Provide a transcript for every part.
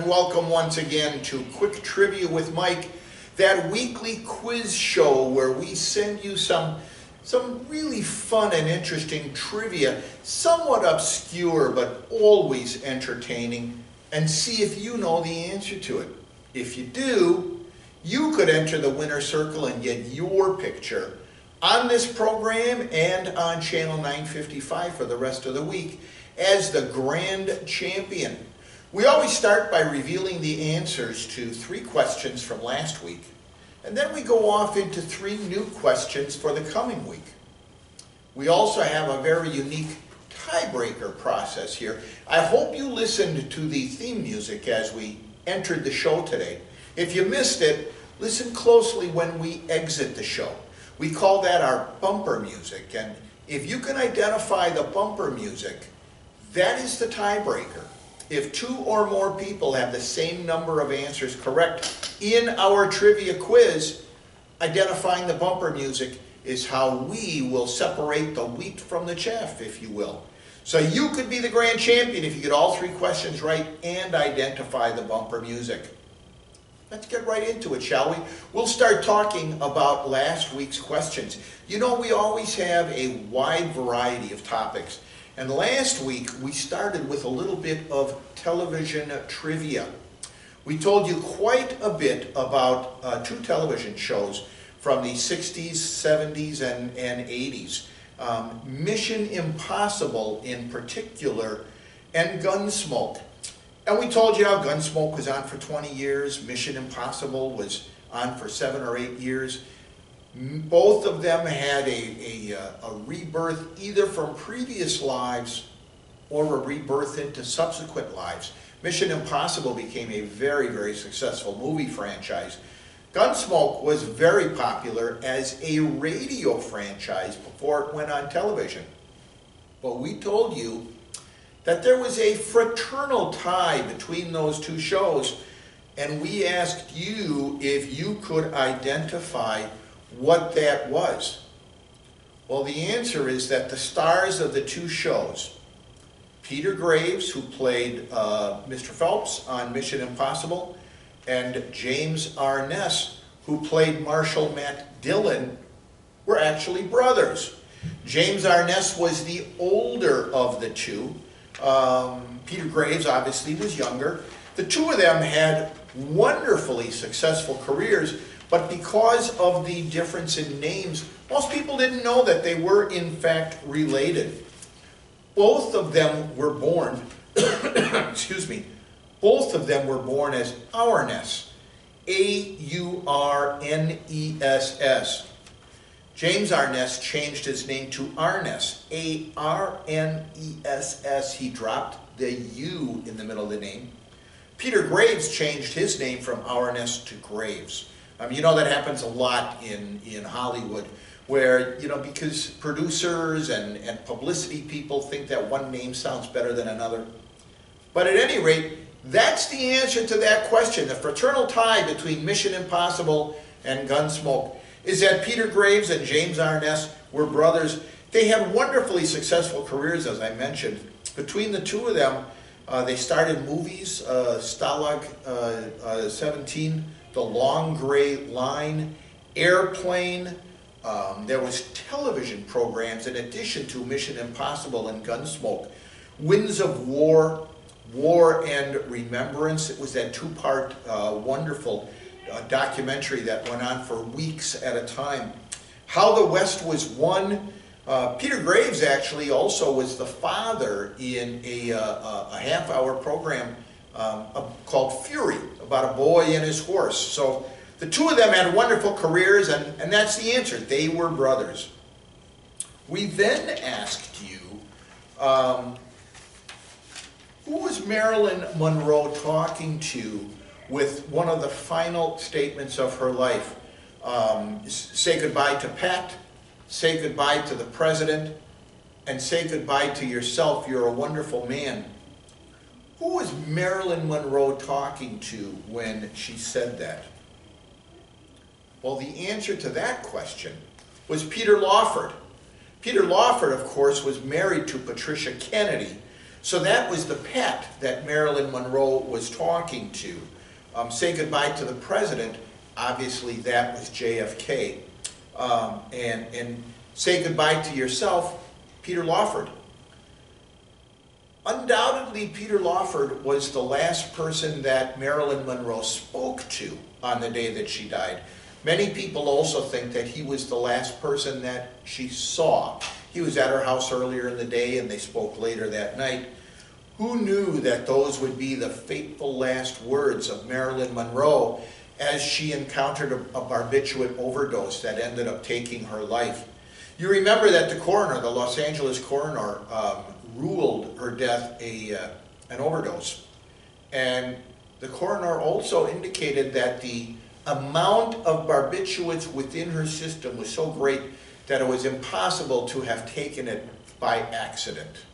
and welcome once again to Quick Trivia with Mike, that weekly quiz show where we send you some really fun and interesting trivia, somewhat obscure but always entertaining, and see if you know the answer to it. If you do, you could enter the winner circle and get your picture on this program and on channel 955 for the rest of the week as the grand champion. We always start by revealing the answers to 3 questions from last week, and then we go off into 3 new questions for the coming week. We also have a very unique tiebreaker process here. I hope you listened to the theme music as we entered the show today. If you missed it, listen closely when we exit the show. We call that our bumper music, and if you can identify the bumper music, that is the tiebreaker. If 2 or more people have the same number of answers correct in our trivia quiz, identifying the bumper music is how we will separate the wheat from the chaff, if you will. So you could be the grand champion if you get all 3 questions right and identify the bumper music. Let's get right into it, shall we? We'll start talking about last week's questions. You know, we always have a wide variety of topics. And last week, we started with a little bit of television trivia. We told you quite a bit about 2 television shows from the 60s, 70s, and 80s. Mission Impossible in particular, and Gunsmoke. And we told you how Gunsmoke was on for 20 years, Mission Impossible was on for 7 or 8 years. Both of them had a rebirth either from previous lives or a rebirth into subsequent lives. Mission Impossible became a very, very successful movie franchise. Gunsmoke was very popular as a radio franchise before it went on television. But we told you that there was a fraternal tie between those 2 shows, and we asked you if you could identify what that was. Well, the answer is that the stars of the 2 shows, Peter Graves, who played Mr. Phelps on Mission Impossible, and James Arness, who played Marshal Matt Dillon, were actually brothers. James Arness was the older of the 2. Peter Graves obviously was younger. The 2 of them had wonderfully successful careers, but because of the difference in names, most people didn't know that they were in fact related. Both of them were born, excuse me, both of them were born as Aurness, A-U-R-N-E-S-S. James Arness changed his name to Arness, A-R-N-E-S-S. He dropped the U in the middle of the name. Peter Graves changed his name from Aurness to Graves. You know, that happens a lot in Hollywood where, you know, because producers and publicity people think that one name sounds better than another. But at any rate, that's the answer to that question. The fraternal tie between Mission Impossible and Gunsmoke is that Peter Graves and James Arness were brothers. They had wonderfully successful careers, as I mentioned. Between the 2 of them, they started movies, Stalag 17, The Long Gray Line, Airplane. There was television programs in addition to Mission Impossible and Gunsmoke. Winds of War, War and Remembrance. It was that 2-part wonderful documentary that went on for weeks at a time. How the West Was Won. Peter Graves actually also was the father in a half-hour program called Fury, about a boy and his horse. So the 2 of them had wonderful careers, and that's the answer. They were brothers. We then asked you, who was Marilyn Monroe talking to with one of the final statements of her life? Say goodbye to Pat, say goodbye to the president, and say goodbye to yourself. You're a wonderful man. Who was Marilyn Monroe talking to when she said that? Well, the answer to that question was Peter Lawford. Peter Lawford, of course, was married to Patricia Kennedy, So that was the Pat that Marilyn Monroe was talking to. Say goodbye to the president, obviously that was JFK. And say goodbye to yourself, Peter Lawford. Undoubtedly, Peter Lawford was the last person that Marilyn Monroe spoke to on the day that she died. Many people also think that he was the last person that she saw. He was at her house earlier in the day and they spoke later that night. Who knew that those would be the fateful last words of Marilyn Monroe as she encountered a barbiturate overdose that ended up taking her life? You remember that the coroner, the Los Angeles coroner, ruled her death an overdose. And the coroner also indicated that the amount of barbiturates within her system was so great that it was impossible to have taken it by accident.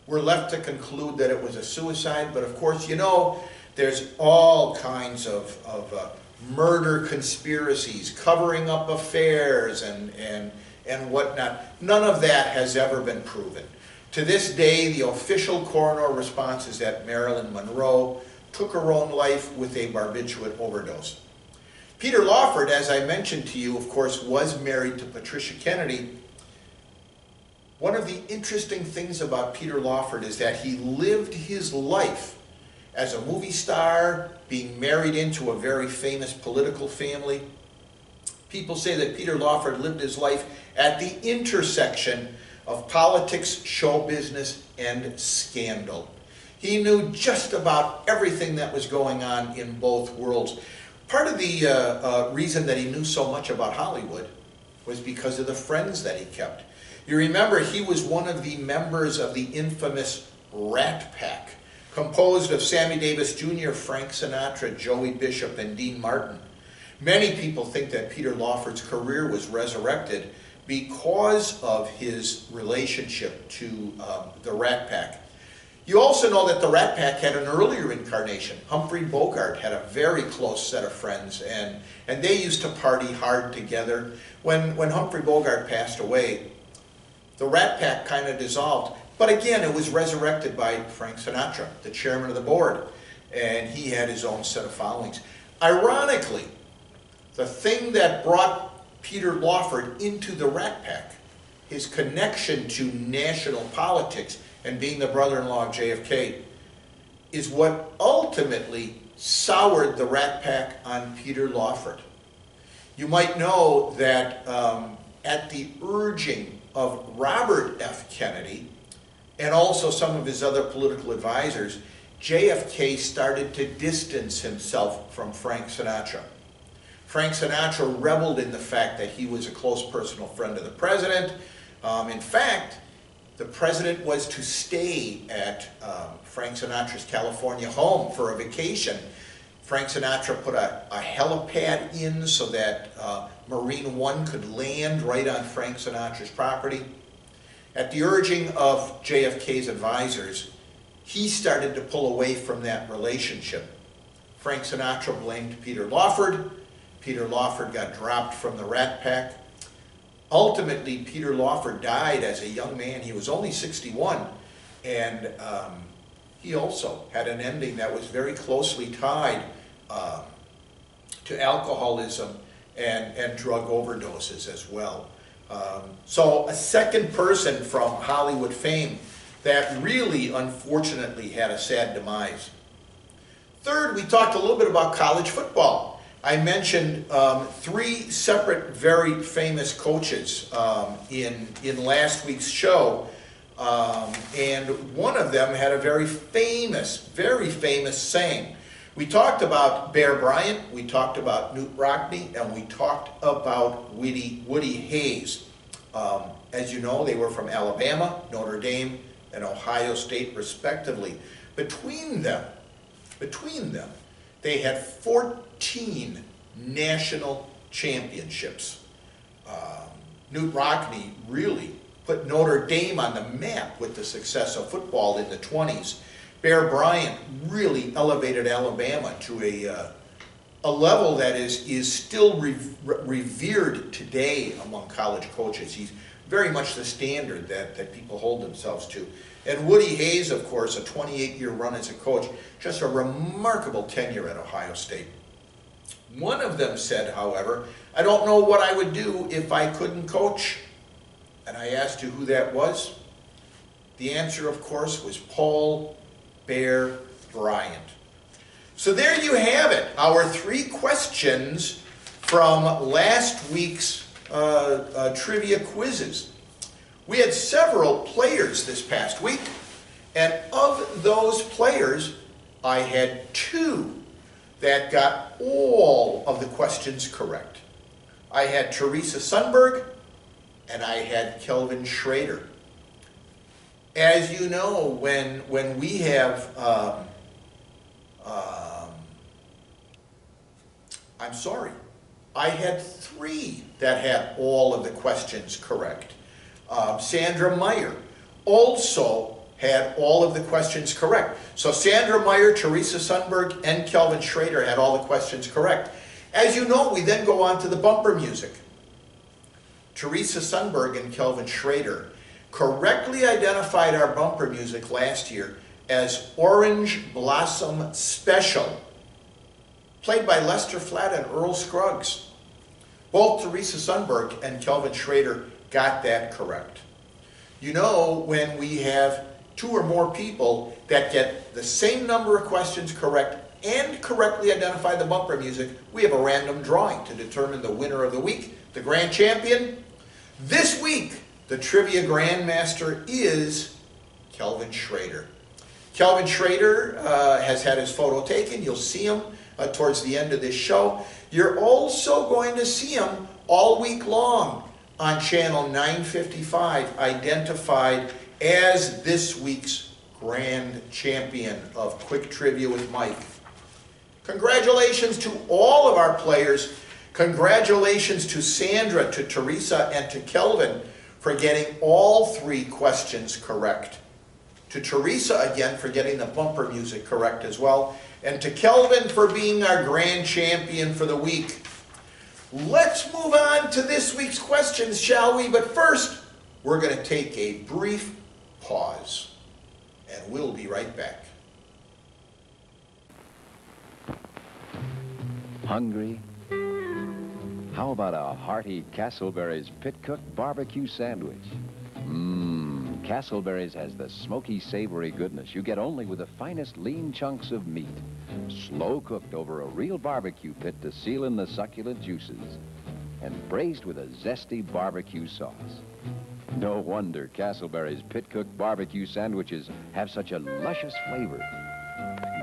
We're left to conclude that it was a suicide, but of course, you know, there's all kinds of murder conspiracies, covering up affairs and whatnot. None of that has ever been proven. To this day, the official coroner response is that Marilyn Monroe took her own life with a barbiturate overdose. Peter Lawford, as I mentioned to you, of course, was married to Patricia Kennedy. One of the interesting things about Peter Lawford is that he lived his life as a movie star, being married into a very famous political family. People say that Peter Lawford lived his life at the intersection of politics, show business, and scandal. He knew just about everything that was going on in both worlds. Part of the reason that he knew so much about Hollywood was because of the friends that he kept. You remember he was one of the members of the infamous Rat Pack, composed of Sammy Davis Jr., Frank Sinatra, Joey Bishop, and Dean Martin. Many people think that Peter Lawford's career was resurrected because of his relationship to the Rat Pack. You also know that the Rat Pack had an earlier incarnation. Humphrey Bogart had a very close set of friends, and they used to party hard together. When Humphrey Bogart passed away, the Rat Pack kind of dissolved. But again, it was resurrected by Frank Sinatra, the chairman of the board, and he had his own set of followings. Ironically, the thing that brought Peter Lawford into the Rat Pack, his connection to national politics and being the brother-in-law of JFK, is what ultimately soured the Rat Pack on Peter Lawford. You might know that at the urging of Robert F. Kennedy and also some of his other political advisors, JFK started to distance himself from Frank Sinatra. Frank Sinatra reveled in the fact that he was a close personal friend of the president. In fact, the president was to stay at Frank Sinatra's California home for a vacation. Frank Sinatra put a helipad in so that Marine One could land right on Frank Sinatra's property. At the urging of JFK's advisors, he started to pull away from that relationship. Frank Sinatra blamed Peter Lawford. Peter Lawford got dropped from the Rat Pack. Ultimately, Peter Lawford died as a young man. He was only 61, and he also had an ending that was very closely tied to alcoholism and drug overdoses as well. So a second person from Hollywood fame that really, unfortunately, had a sad demise. Third, we talked a little bit about college football. I mentioned three separate, very famous coaches in last week's show, and one of them had a very famous saying. We talked about Bear Bryant, we talked about Knute Rockne, and we talked about Woody Hayes. As you know, they were from Alabama, Notre Dame, and Ohio State, respectively. Between them, they had 14 national championships. Knute Rockne really put Notre Dame on the map with the success of football in the 20s. Bear Bryant really elevated Alabama to a level that is still revered today among college coaches. He's very much the standard that people hold themselves to. And Woody Hayes, of course, a 28-year run as a coach, just a remarkable tenure at Ohio State. One of them said, however, I don't know what I would do if I couldn't coach. And I asked you who that was. The answer, of course, was Paul Bear Bryant. So there you have it, our 3 questions from last week's trivia quizzes. We had several players this past week, and of those players, I had 2 that got all of the questions correct. I had Teresa Sundberg, and I had Kelvin Schrader. As you know, when we have, I'm sorry, I had 3 that had all of the questions correct. Sandra Meyer also had all of the questions correct. So Sandra Meyer, Teresa Sundberg, and Kelvin Schrader had all the questions correct. As you know, we then go on to the bumper music. Teresa Sundberg and Kelvin Schrader correctly identified our bumper music last year as Orange Blossom Special, played by Lester Flatt and Earl Scruggs. Both Teresa Sundberg and Kelvin Schrader got that correct. You know, when we have 2 or more people that get the same number of questions correct and correctly identify the bumper music, we have a random drawing to determine the winner of the week, the grand champion. This week, the Trivia Grandmaster is Kelvin Schrader. Kelvin Schrader has had his photo taken. You'll see him towards the end of this show. You're also going to see him all week long on channel 955, identified as this week's grand champion of Quick Trivia with Mike. Congratulations to all of our players. Congratulations to Sandra, to Teresa, and to Kelvin for getting all 3 questions correct. To Teresa, again, for getting the bumper music correct as well. And to Kelvin for being our grand champion for the week. Let's move on to this week's questions, shall we? But first, we're going to take a brief pause. And we'll be right back. Hungry? How about a hearty Castleberry's pit-cooked barbecue sandwich? Castleberry's has the smoky, savory goodness you get only with the finest lean chunks of meat, slow-cooked over a real barbecue pit to seal in the succulent juices, and braised with a zesty barbecue sauce. No wonder Castleberry's pit-cooked barbecue sandwiches have such a luscious flavor.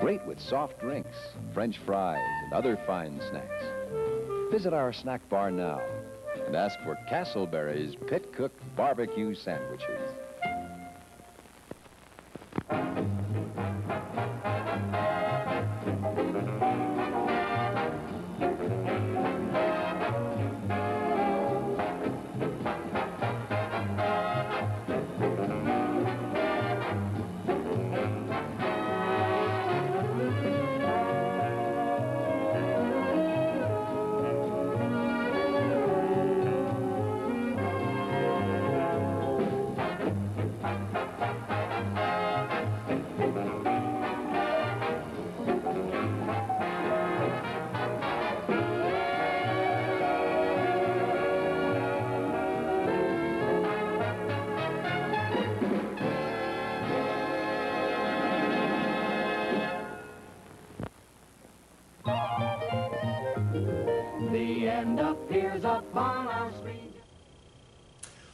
Great with soft drinks, French fries, and other fine snacks. Visit our snack bar now and ask for Castleberry's pit-cooked barbecue sandwiches.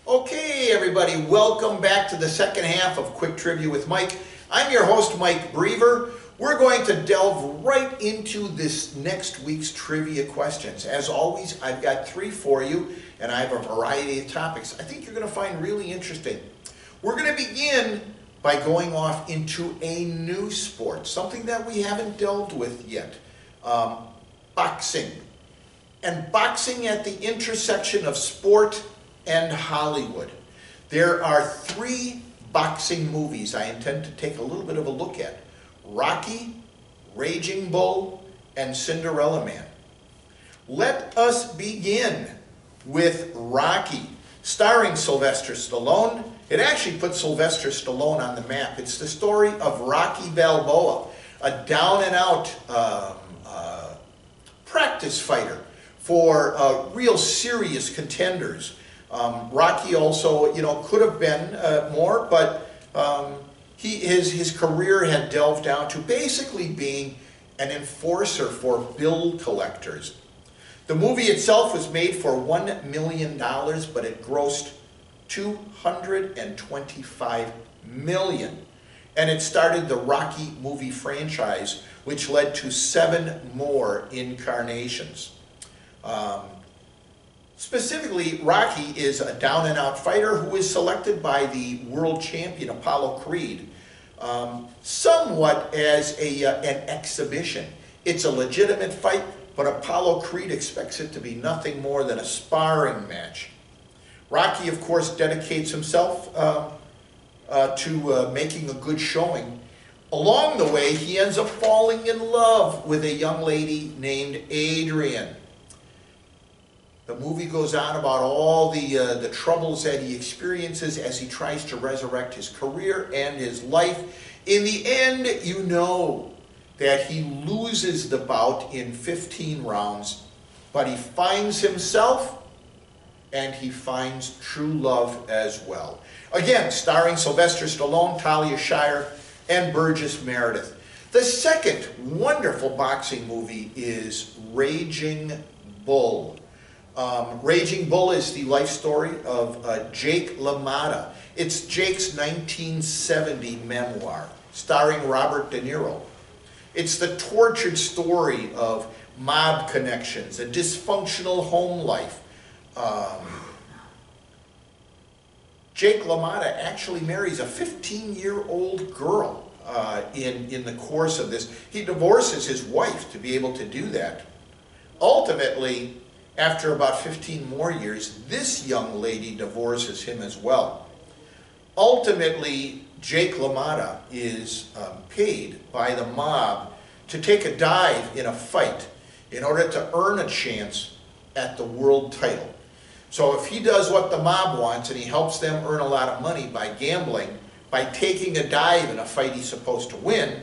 Okay, everybody, welcome back to the second half of Quick Trivia with Mike. I'm your host, Mike Brever. We're going to delve right into this next week's trivia questions. As always, I've got 3 for you, and I have a variety of topics I think you're going to find really interesting. We're going to begin by going off into a new sport, something that we haven't delved with yet, boxing. And boxing at the intersection of sport and Hollywood. There are 3 boxing movies I intend to take a little bit of a look at: Rocky, Raging Bull, and Cinderella Man. Let us begin with Rocky, starring Sylvester Stallone. It actually put Sylvester Stallone on the map. It's the story of Rocky Balboa, a down-and-out practice fighter for real serious contenders. Rocky also, could have been more, but his career had delved down to basically being an enforcer for bill collectors. The movie itself was made for $1 million, but it grossed $225 million. And it started the Rocky movie franchise, which led to 7 more incarnations. Specifically, Rocky is a down-and-out fighter who is selected by the world champion Apollo Creed somewhat as an exhibition. It's a legitimate fight, but Apollo Creed expects it to be nothing more than a sparring match. Rocky, of course, dedicates himself to making a good showing. Along the way, he ends up falling in love with a young lady named Adrian. The movie goes on about all the troubles that he experiences as he tries to resurrect his career and his life. In the end, you know that he loses the bout in 15 rounds, but he finds himself and he finds true love as well. Again, starring Sylvester Stallone, Talia Shire, and Burgess Meredith. The second wonderful boxing movie is Raging Bull. Raging Bull is the life story of Jake LaMotta. It's Jake's 1970 memoir, starring Robert De Niro. It's the tortured story of mob connections, a dysfunctional home life. Jake LaMotta actually marries a 15-year-old girl in the course of this. He divorces his wife to be able to do that. Ultimately, after about 15 more years, this young lady divorces him as well. Ultimately, Jake LaMotta is paid by the mob to take a dive in a fight in order to earn a chance at the world title. So if he does what the mob wants and he helps them earn a lot of money by gambling, by taking a dive in a fight he's supposed to win,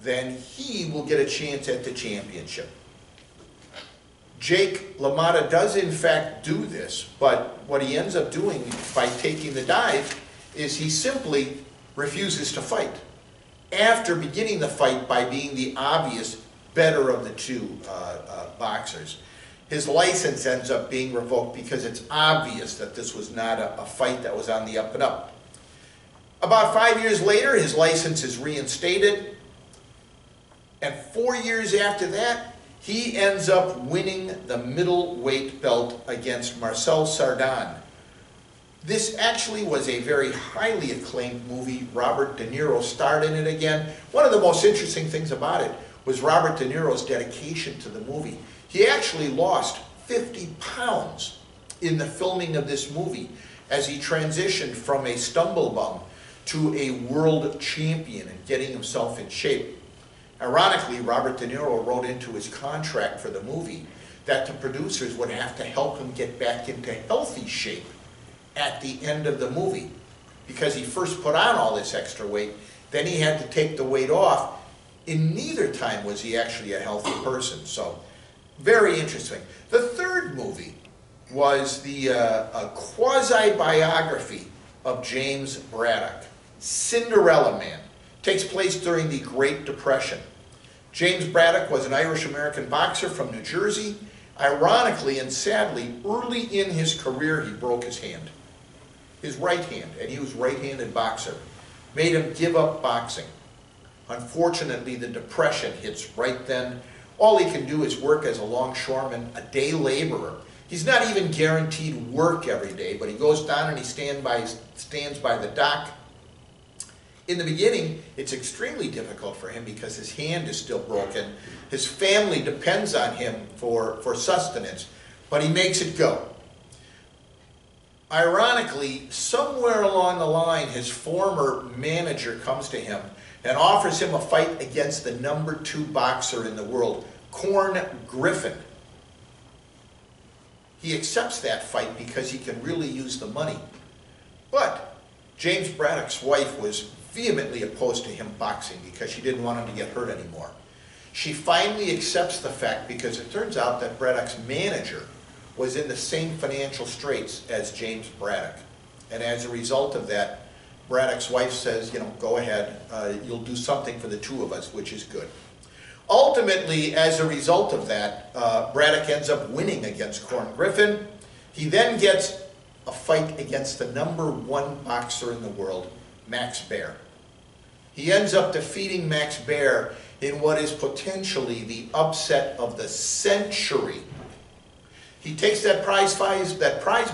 then he will get a chance at the championship. Jake LaMotta does in fact do this, but what he ends up doing by taking the dive is he simply refuses to fight after beginning the fight by being the obvious better of the two boxers. His license ends up being revoked because it's obvious that this was not a fight that was on the up and up. About 5 years later, his license is reinstated, and 4 years after that, he ends up winning the middleweight belt against Marcel Sardin. This actually was a very highly acclaimed movie. Robert De Niro starred in it again. One of the most interesting things about it was Robert De Niro's dedication to the movie. He actually lost 50 pounds in the filming of this movie as he transitioned from a stumblebum to a world champion and getting himself in shape. Ironically, Robert De Niro wrote into his contract for the movie that the producers would have to help him get back into healthy shape at the end of the movie, because he first put on all this extra weight, then he had to take the weight off. In neither time was he actually a healthy person, so very interesting. The third movie was the quasi-biography of James Braddock, Cinderella Man. Takes place during the Great Depression. James Braddock was an Irish-American boxer from New Jersey. Ironically and sadly, early in his career, he broke his hand. His right hand, and he was a right-handed boxer. Made him give up boxing. Unfortunately, the Depression hits right then. All he can do is work as a longshoreman, a day laborer. He's not even guaranteed work every day, but he goes down and he stands by the dock. In the beginning, it's extremely difficult for him because his hand is still broken. His family depends on him for sustenance, but he makes it go. Ironically, somewhere along the line, his former manager comes to him and offers him a fight against the #2 boxer in the world, Corn Griffin. He accepts that fight because he can really use the money. But James Braddock's wife was vehemently opposed to him boxing because she didn't want him to get hurt anymore. She finally accepts the fact because it turns out that Braddock's manager was in the same financial straits as James Braddock. And as a result of that, Braddock's wife says, you know, go ahead, you'll do something for the two of us, which is good. Ultimately, as a result of that, Braddock ends up winning against Corn Griffin. He then gets a fight against the #1 boxer in the world, Max Baer. He ends up defeating Max Baer in what is potentially the upset of the century. He takes that prize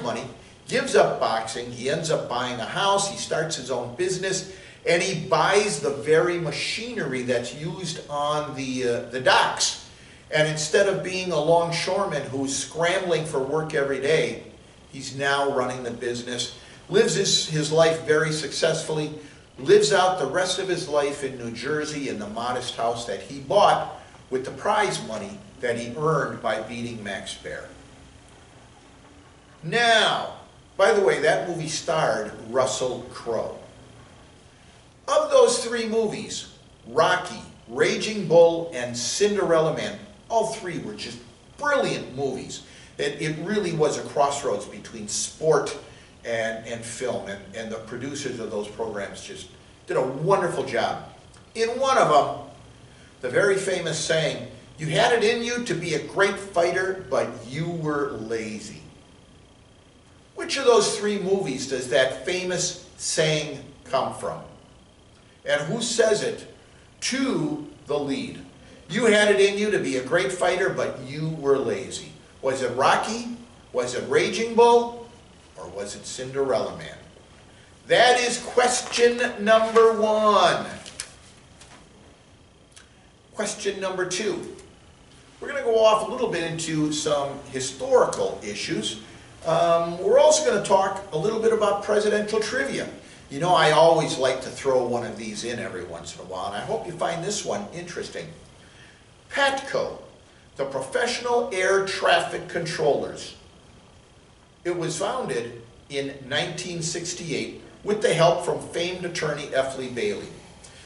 money, gives up boxing, he ends up buying a house, he starts his own business, and he buys the very machinery that's used on the docks. And instead of being a longshoreman who's scrambling for work every day, he's now running the business, lives his life very successfully, lives out the rest of his life in New Jersey in the modest house that he bought with the prize money that he earned by beating Max Baer. Now, by the way, that movie starred Russell Crowe. Of those three movies, Rocky, Raging Bull, and Cinderella Man, all three were just brilliant movies. It really was a crossroads between sport and film, and the producers of those programs just did a wonderful job. In one of them, the very famous saying, "You had it in you to be a great fighter, but you were lazy." Which of those three movies does that famous saying come from? And who says it to the lead? You had it in you to be a great fighter, but you were lazy. Was it Rocky? Was it Raging Bull? Or was it Cinderella Man? That is question number 1. Question number 2. We're going to go off a little bit into some historical issues. We're also going to talk a little bit about presidential trivia. You know, I always like to throw one of these in every once in a while, and I hope you find this one interesting. PATCO, the Professional Air Traffic Controllers. It was founded in 1968 with the help from famed attorney F. Lee Bailey.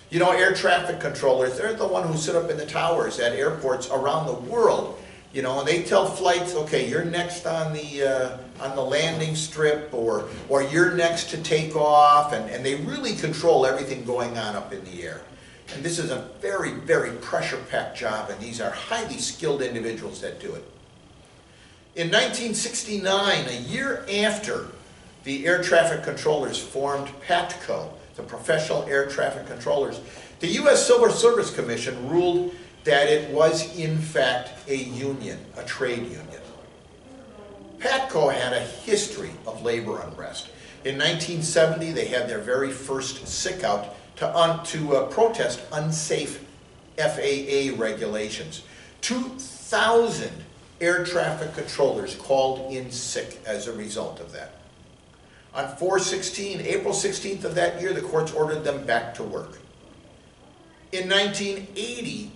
You know, air traffic controllers, they're the one who sit up in the towers at airports around the world. You know, and they tell flights, okay, you're next on the landing strip, or you're next to take off, and they really control everything going on up in the air. And this is a very, very pressure-packed job, and these are highly skilled individuals that do it. In 1969, a year after the air traffic controllers formed PATCO, the Professional Air Traffic Controllers, the U.S. Civil Service Commission ruled that it was in fact a union, a trade union. PATCO had a history of labor unrest. In 1970, they had their very first sick-out to protest unsafe FAA regulations. 2,000 air traffic controllers called in sick as a result of that. On April 16th of that year, the courts ordered them back to work. In 1980,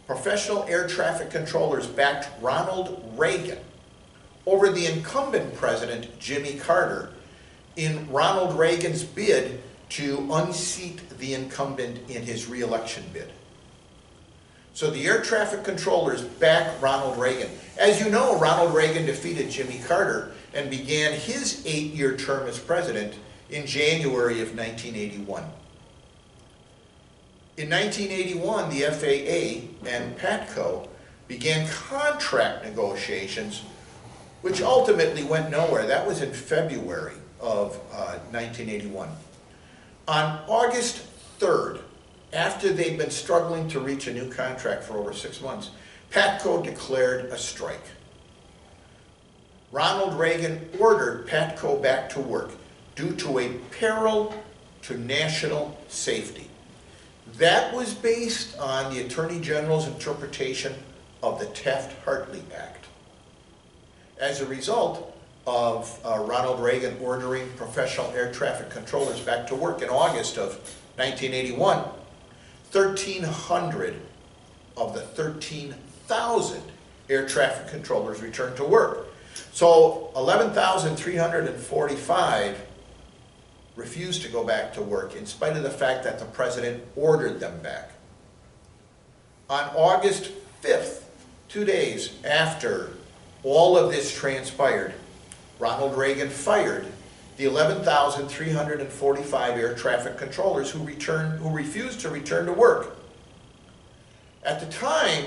professional air traffic controllers backed Ronald Reagan over the incumbent president, Jimmy Carter, in Ronald Reagan's bid to unseat the incumbent in his re-election bid. So the air traffic controllers backed Ronald Reagan. As you know, Ronald Reagan defeated Jimmy Carter and began his 8-year term as president in January of 1981. In 1981, the FAA and PATCO began contract negotiations, which ultimately went nowhere. That was in February of 1981. On August 3rd, after they'd been struggling to reach a new contract for over 6 months, PATCO declared a strike. Ronald Reagan ordered PATCO back to work due to a peril to national safety. That was based on the Attorney General's interpretation of the Taft-Hartley Act. As a result of Ronald Reagan ordering professional air traffic controllers back to work in August of 1981, 1,300 of the 13,000 air traffic controllers returned to work. So 11,345 refused to go back to work in spite of the fact that the president ordered them back. On August 5th, 2 days after all of this transpired, Ronald Reagan fired the 11,345 air traffic controllers who refused to return to work. At the time,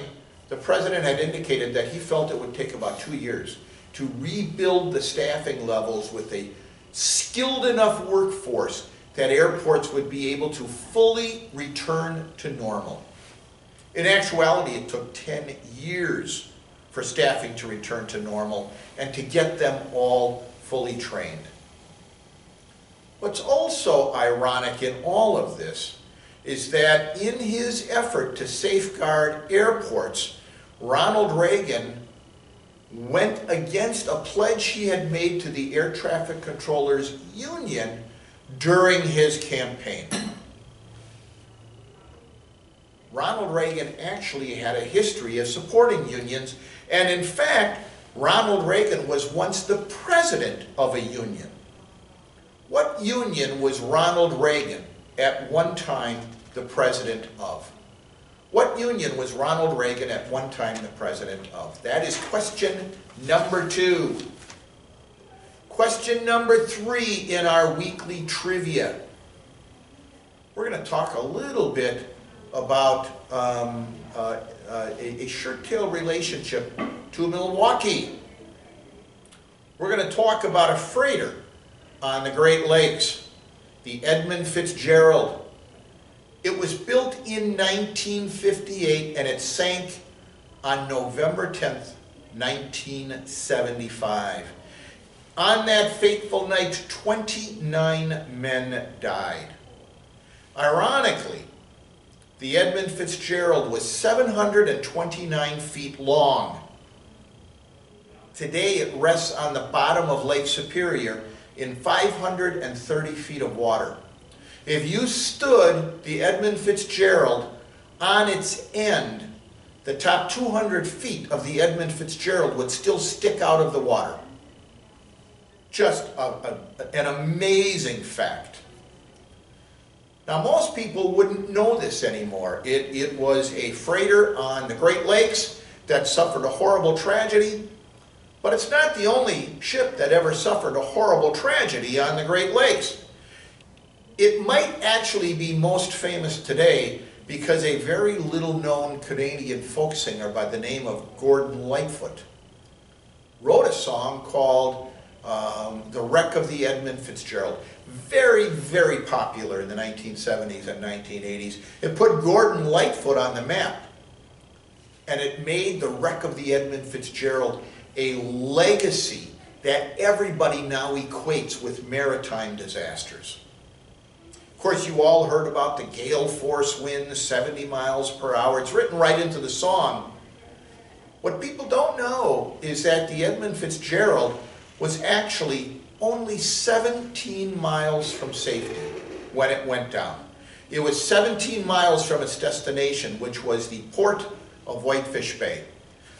the president had indicated that he felt it would take about 2 years to rebuild the staffing levels with a skilled enough workforce that airports would be able to fully return to normal. In actuality, it took 10 years for staffing to return to normal and to get them all fully trained. What's also ironic in all of this is that in his effort to safeguard airports, Ronald Reagan went against a pledge he had made to the Air Traffic Controllers Union during his campaign. Ronald Reagan actually had a history of supporting unions, and in fact, Ronald Reagan was once the president of a union. What union was Ronald Reagan at one time the president of? What union was Ronald Reagan at one time the president of? That is question number 2. Question number 3 in our weekly trivia. We're going to talk a little bit about a shirt-tail relationship to Milwaukee. We're going to talk about a freighter on the Great Lakes, the Edmund Fitzgerald. It was built in 1958 and it sank on November 10th, 1975. On that fateful night, 29 men died. Ironically, the Edmund Fitzgerald was 729 feet long. Today it rests on the bottom of Lake Superior in 530 feet of water. If you stood the Edmund Fitzgerald on its end, the top 200 feet of the Edmund Fitzgerald would still stick out of the water. Just an amazing fact. Now, most people wouldn't know this anymore. It was a freighter on the Great Lakes that suffered a horrible tragedy, but it's not the only ship that ever suffered a horrible tragedy on the Great Lakes. It might actually be most famous today because a very little-known Canadian folk singer by the name of Gordon Lightfoot wrote a song called The Wreck of the Edmund Fitzgerald. Very, very popular in the 1970s and 1980s. It put Gordon Lightfoot on the map, and it made the wreck of the Edmund Fitzgerald a legacy that everybody now equates with maritime disasters. Of course, you all heard about the gale force winds, 70 miles per hour. It's written right into the song. What people don't know is that the Edmund Fitzgerald was actually only 17 miles from safety when it went down. It was 17 miles from its destination, which was the port of Whitefish Bay.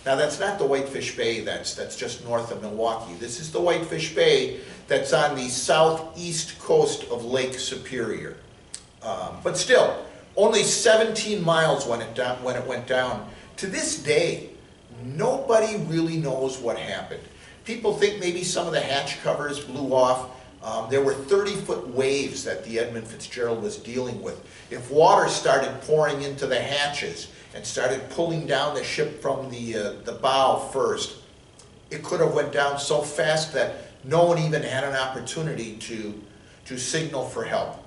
Now, that's not the Whitefish Bay that's just north of Milwaukee. This is the Whitefish Bay that's on the southeast coast of Lake Superior. But still, only 17 miles when it went down. To this day, nobody really knows what happened. People think maybe some of the hatch covers blew off. There were 30-foot waves that the Edmund Fitzgerald was dealing with. If water started pouring into the hatches and started pulling down the ship from the bow first, it could have went down so fast that no one even had an opportunity to signal for help.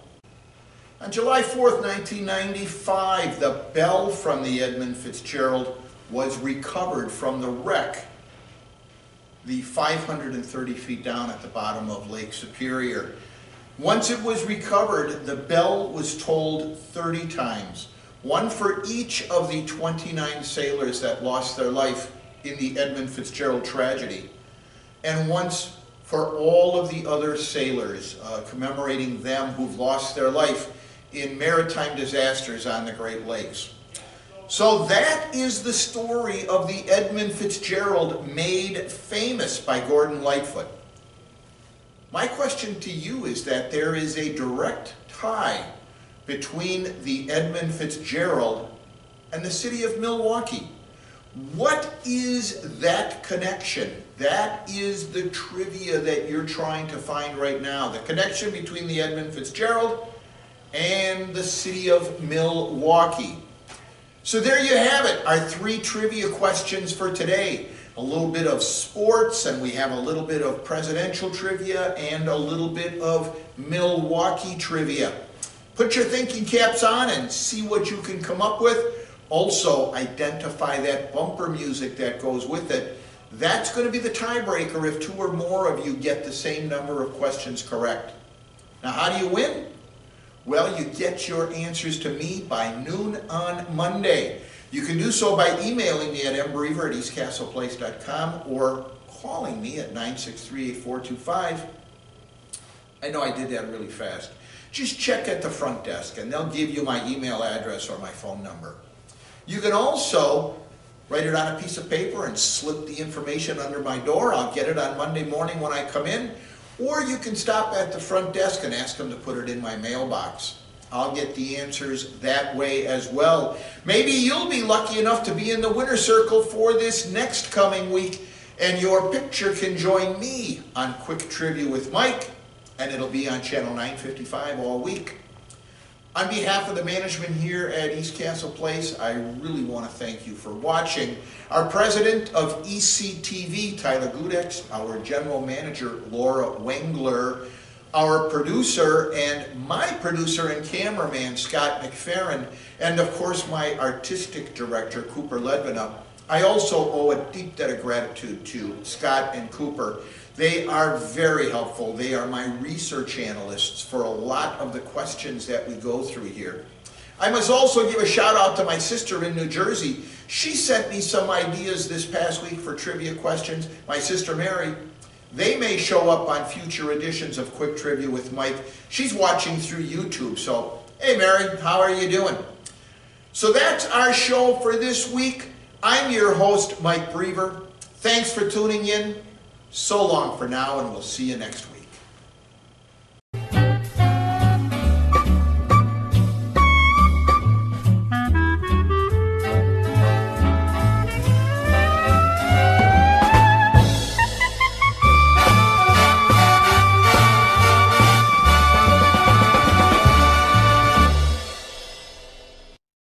On July 4th, 1995, the bell from the Edmund Fitzgerald was recovered from the wreck, the 530 feet down at the bottom of Lake Superior. Once it was recovered, the bell was tolled 30 times, one for each of the 29 sailors that lost their life in the Edmund Fitzgerald tragedy, and once for all of the other sailors, commemorating them who've lost their life in maritime disasters on the Great Lakes. So that is the story of the Edmund Fitzgerald made famous by Gordon Lightfoot. My question to you is that there is a direct tie between the Edmund Fitzgerald and the city of Milwaukee. What is that connection? That is the trivia that you're trying to find right now. The connection between the Edmund Fitzgerald and the city of Milwaukee. So there you have it, our 3 trivia questions for today. A little bit of sports, and we have a little bit of presidential trivia, and a little bit of Milwaukee trivia. Put your thinking caps on and see what you can come up with. Also, identify that bumper music that goes with it. That's going to be the tiebreaker if 2 or more of you get the same number of questions correct. Now, how do you win? Well, you get your answers to me by noon on Monday. You can do so by emailing me at mbrever@eastcastleplace.com or calling me at 963-8425. I know I did that really fast. Just check at the front desk and they'll give you my email address or my phone number. You can also write it on a piece of paper and slip the information under my door. I'll get it on Monday morning when I come in. Or you can stop at the front desk and ask them to put it in my mailbox. I'll get the answers that way as well. Maybe you'll be lucky enough to be in the winner's circle for this next coming week, and your picture can join me on Quick Trivia with Mike, and it'll be on Channel 955 all week. On behalf of the management here at East Castle Place, I really want to thank you for watching. Our president of ECTV, Tyler Gudex, our general manager, Laura Wengler, our producer and my producer and cameraman, Scott McFerrin, and of course my artistic director, Cooper Ledvina. I also owe a deep debt of gratitude to Scott and Cooper. They are very helpful. They are my research analysts for a lot of the questions that we go through here. I must also give a shout out to my sister in New Jersey. She sent me some ideas this past week for trivia questions. My sister Mary. They may show up on future editions of Quick Trivia with Mike. She's watching through YouTube, so hey Mary, how are you doing? So that's our show for this week. I'm your host, Mike Brever. Thanks for tuning in. So long for now, and we'll see you next week.